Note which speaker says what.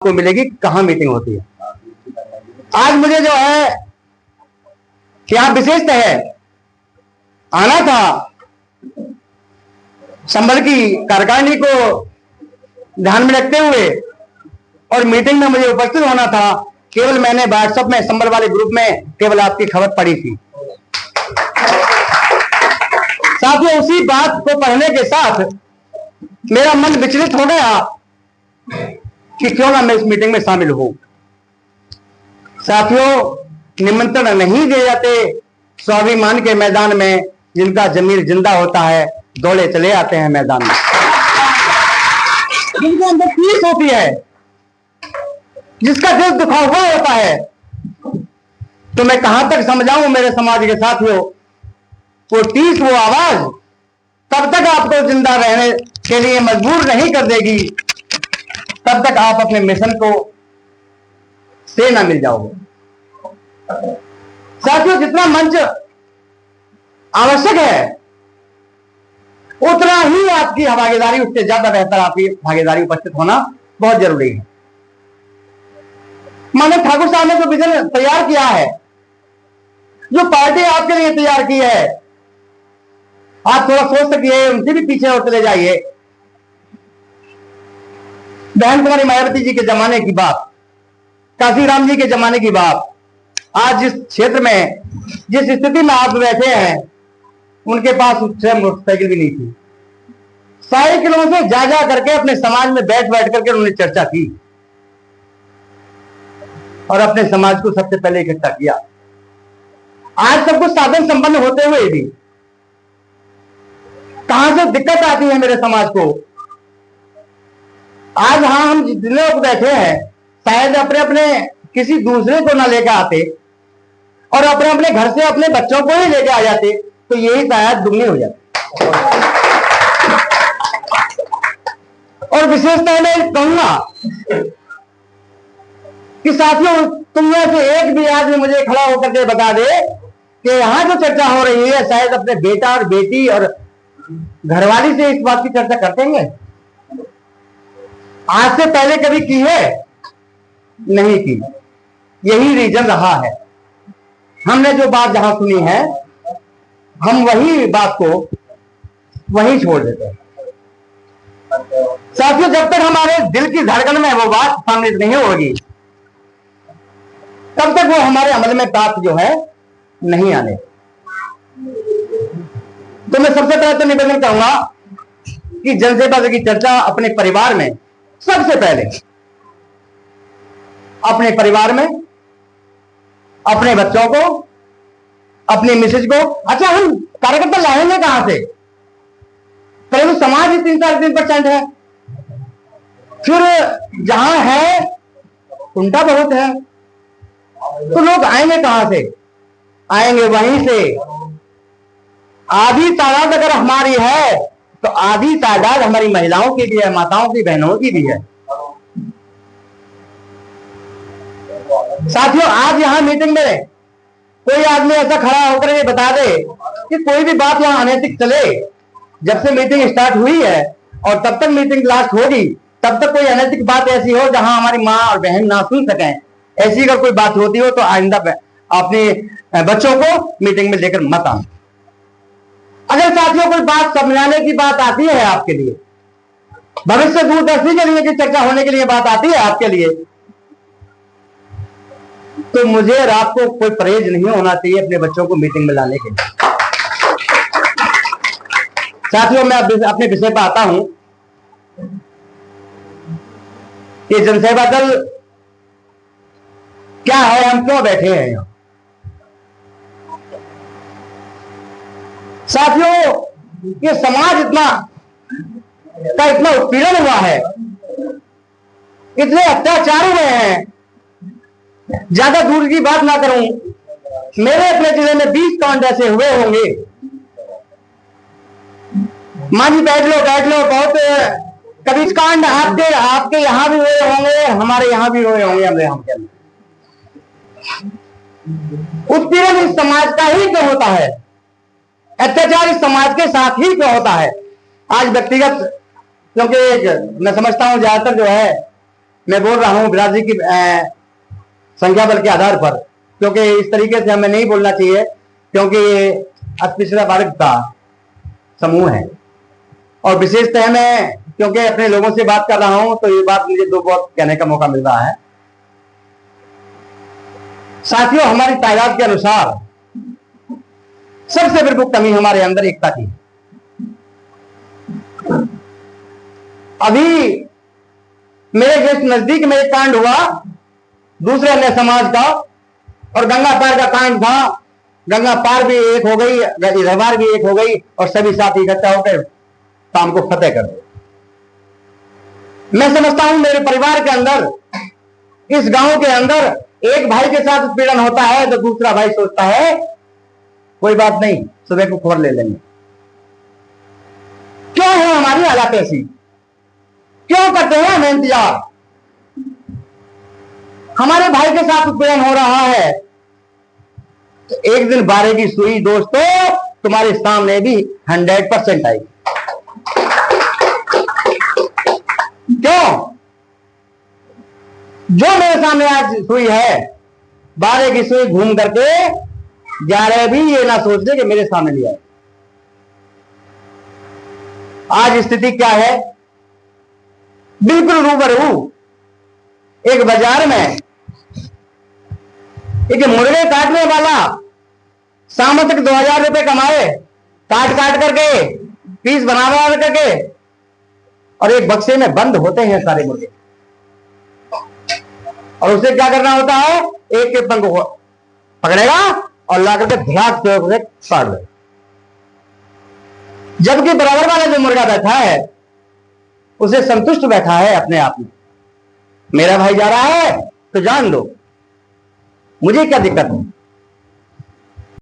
Speaker 1: आपको मिलेगी कहां मीटिंग होती है। आज मुझे जो है क्या विशेषता है, आना था संबल की कार्यकारिणी को ध्यान में रखते हुए और मीटिंग में मुझे उपस्थित होना था। केवल मैंने व्हाट्सएप में संबल वाले ग्रुप में केवल आपकी खबर पढ़ी थी। साथियों, उसी बात को पढ़ने के साथ मेरा मन विचलित हो गया कि क्यों ना मैं इस मीटिंग में शामिल हूं। साथियों, निमंत्रण नहीं दिए जाते, स्वाभिमान के मैदान में जिनका जमीर जिंदा होता है दौड़े चले आते हैं मैदान में। जिनके अंदर पीस होती है, जिसका दिल दुखा हुआ होता है, तो मैं कहां तक समझाऊं मेरे समाज के साथियों, वो टीस, वो आवाज तब तक आपको जिंदा रहने के लिए मजबूर नहीं कर देगी, तब तक आप अपने मिशन को से ना मिल जाओगे। साथियों, जितना मंच आवश्यक है उतना ही आपकी भागीदारी, उससे ज्यादा बेहतर आपकी भागीदारी उपस्थित होना बहुत जरूरी है। माननीय ठाकुर साहब ने जो विजन तैयार किया है, जो पार्टी आपके लिए तैयार की है, आप थोड़ा सोच सकिए, उनसे भी पीछे और चले जाइए। बहन कुमारी मायावती जी के जमाने की बात, काशीराम जी के जमाने की बात, आज जिस क्षेत्र में, जिस स्थिति में आप बैठे हैं, उनके पास स्वयं मोटरसाइकिल भी नहीं थी। साइकिलों से जा जा करके अपने समाज में बैठ बैठ करके उन्होंने चर्चा की और अपने समाज को सबसे पहले इकट्ठा किया। आज सब कुछ साधन संपन्न होते हुए भी कहां से दिक्कत आती है मेरे समाज को। आज हम जितने लोग बैठे हैं, शायद अपने अपने किसी दूसरे को ना लेकर आते और अपने अपने घर से अपने बच्चों को ही लेके आ जाते, तो यही शायद दुगने हो जाते। और विशेषता मैं कहूंगा कि साथियों, तुम में से एक भी आदमी मुझे खड़ा होकर के बता दे कि यहां जो चर्चा हो रही है, शायद अपने बेटा और बेटी और घरवाली से इस बात की चर्चा करते हैं। आज से पहले कभी की है? नहीं की। यही रीजन रहा है। हमने जो बात जहां सुनी है, हम वही बात को वहीं छोड़ देते हैं। साथियों, जब तक हमारे दिल की धड़कन में वो बात सम्मिलित नहीं होगी, तब तक वो हमारे अमल में प्राप्त जो है नहीं आने। तो मैं सबसे पहले तो निवेदन करूंगा कि जनसेवा की चर्चा अपने परिवार में, सबसे पहले अपने परिवार में, अपने बच्चों को, अपनी मिसेज को। अच्छा, हम कार्यकर्ता लाएंगे कहां से? पहले तो समाज ही 3-3% है, फिर जहां है उनका बहुत है, तो लोग आएंगे कहां से? आएंगे वहीं से। आधी तादाद अगर हमारी है तो आधी तादाद हमारी महिलाओं की भी है, माताओं की, बहनों की भी है। साथियों, आज यहां मीटिंग में कोई आदमी ऐसा खड़ा होकर ये बता दे कि कोई भी बात यहां अनैतिक चले, जब से मीटिंग स्टार्ट हुई है और तब तक मीटिंग लास्ट होगी, तब तक कोई अनैतिक बात ऐसी हो जहां हमारी मां और बहन ना सुन सकें, ऐसी अगर कोई बात होती हो तो आइंदा अपने बच्चों को मीटिंग में लेकर मत आना। अगर साथियों कोई बात समझाने की बात आती है आपके लिए, भविष्य दूरदर्शी के लिए की चर्चा होने के लिए बात आती है आपके लिए, तो मुझे और आपको कोई परहेज नहीं होना चाहिए अपने बच्चों को मीटिंग में लाने के लिए। साथियों, मैं अपने विषय पर आता हूं कि जनसेवा दल क्या है, हम क्यों बैठे हैं यहां। साथियों, ये समाज इतना उत्पीड़न हुआ है, इतने अत्याचार हुए हैं। ज्यादा दूर की बात ना करूं, मेरे अपने जिले में 20 कांड ऐसे हुए होंगे। मां जी बैठ लो, बहुत कभी कांड आपके यहां भी हुए होंगे, हमारे यहां भी हुए होंगे। हमारे यहां के उत्पीड़न इस समाज का ही क्यों होता है? अत्याचार इस समाज के साथ ही क्यों होता है? आज व्यक्तिगत, क्योंकि मैं समझता हूं ज्यादातर जो है मैं बोल रहा हूं बिरादरी की संख्या बल के आधार पर, क्योंकि इस तरीके से हमें नहीं बोलना चाहिए, क्योंकि ये अति पिछड़ा वर्ग का समूह है। और विशेषतः मैं क्योंकि अपने लोगों से बात कर रहा हूं, तो ये बात मुझे दो बहुत कहने का मौका मिल रहा है। साथियों, हमारी तादाद के अनुसार सबसे प्रमुख कमी हमारे अंदर एकता की। अभी मेरे जस्ट नजदीक में एक कांड हुआ दूसरे अन्य समाज का, और गंगा पार का कांड था। गंगा पार भी एक हो गई, इधर भी एक हो गई, और सभी साथी इकट्ठा होकर काम को फतेह कर दे। मैं समझता हूं मेरे परिवार के अंदर, इस गांव के अंदर एक भाई के साथ उत्पीड़न होता है तो दूसरा भाई सोचता है कोई बात नहीं, सुबह को खबर ले लेंगे। क्यों है हमारी हालत ऐसी? क्यों करते हैं हम इंतजार? हमारे भाई के साथ उत्पीड़न हो रहा है तो एक दिन बारे की सुई दोस्तों तुम्हारे सामने भी 100% आएगी। क्यों? जो मेरे सामने आज सुई है, बारे की सुई घूम करके जा रहे भी ये ना सोच ले कि मेरे सामने लिया है। आज स्थिति क्या है? बिल्कुल रूबरू एक बाजार में एक मुर्गे काटने वाला शाम तक 2000 रुपए कमाए, काट काट करके पीस बना करके, और एक बक्से में बंद होते हैं सारे मुर्गे, और उसे क्या करना होता है? एक के पंख को पकड़ेगा और ला करके धड़ाक से काट दे। जबकि बराबर वाला जो मुर्गा बैठा है उसे संतुष्ट बैठा है अपने आप में, मेरा भाई जा रहा है तो जान दो, मुझे क्या दिक्कत है।